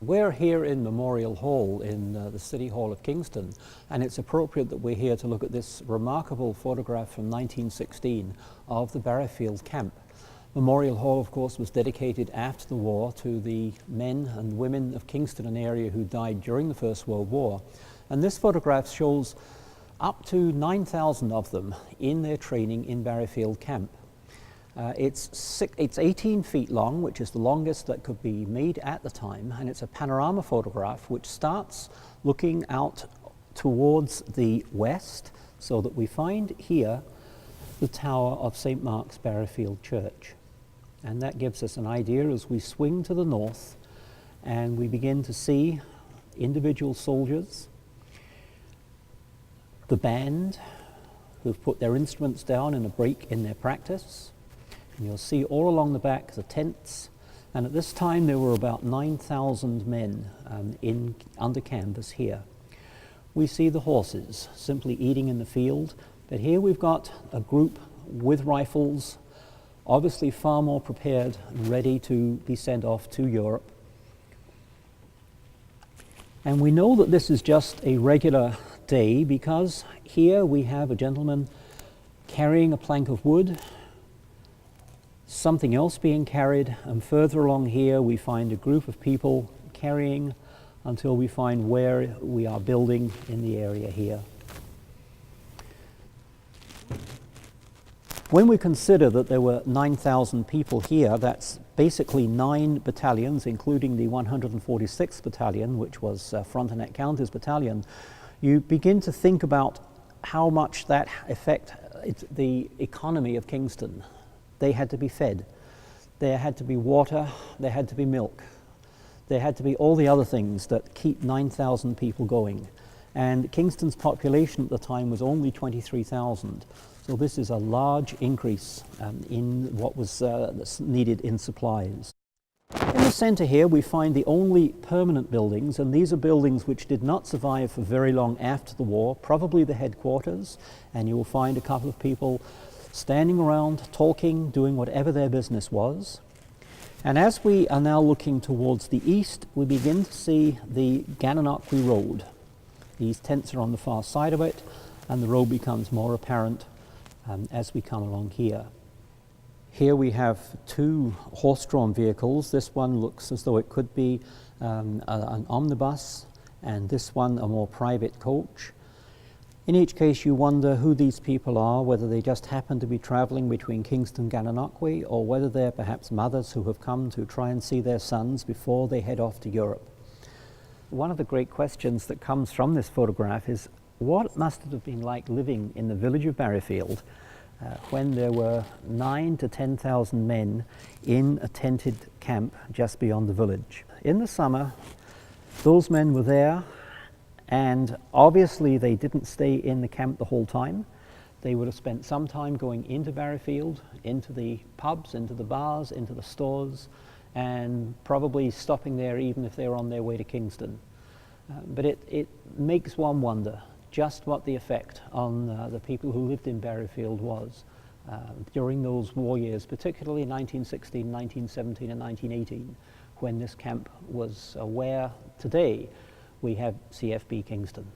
We're here in Memorial Hall in the City Hall of Kingston, and it's appropriate that we're here to look at this remarkable photograph from 1916 of the Barriefield camp. Memorial Hall, of course, was dedicated after the war to the men and women of Kingston and area who died during the First World War. And this photograph shows up to 9,000 of them in their training in Barriefield camp. It's 18 feet long, which is the longest that could be made at the time, and it's a panorama photograph which starts looking out towards the west, so that we find here the tower of St. Mark's Barriefield Church. And that gives us an idea as we swing to the north and we begin to see individual soldiers, the band who've put their instruments down in a break in their practice. And you'll see all along the back the tents, and at this time there were about 9,000 men under canvas here. We see the horses simply eating in the field, but here we've got a group with rifles, obviously far more prepared and ready to be sent off to Europe. And we know that this is just a regular day because here we have a gentleman carrying a plank of wood, something else being carried, and further along here we find a group of people carrying until we find where we are building in the area here. When we consider that there were 9,000 people here, that's basically 9 battalions, including the 146th Battalion, which was Frontenac County's battalion, you begin to think about how much that affected the economy of Kingston. They had to be fed, there had to be water, there had to be milk, there had to be all the other things that keep 9,000 people going. And Kingston's population at the time was only 23,000. So this is a large increase in what was that's needed in supplies. In the center here we find the only permanent buildings, and these are buildings which did not survive for very long after the war, probably the headquarters, and you will find a couple of people standing around, talking, doing whatever their business was. And as we are now looking towards the east, we begin to see the Gananoque Road. These tents are on the far side of it, and the road becomes more apparent as we come along here. Here we have 2 horse-drawn vehicles. This one looks as though it could be an omnibus, and this one a more private coach. In each case, you wonder who these people are, whether they just happen to be traveling between Kingston and Gananoque, or whether they're perhaps mothers who have come to try and see their sons before they head off to Europe. One of the great questions that comes from this photograph is, what must it have been like living in the village of Barriefield when there were 9,000 to 10,000 men in a tented camp just beyond the village? In the summer, those men were there, and obviously they didn't stay in the camp the whole time. They would have spent some time going into Barriefield, into the pubs, into the bars, into the stores, and probably stopping there even if they were on their way to Kingston. But it makes one wonder just what the effect on the people who lived in Barriefield was during those war years, particularly 1916, 1917 and 1918, when this camp was where today we have CFB Kingston.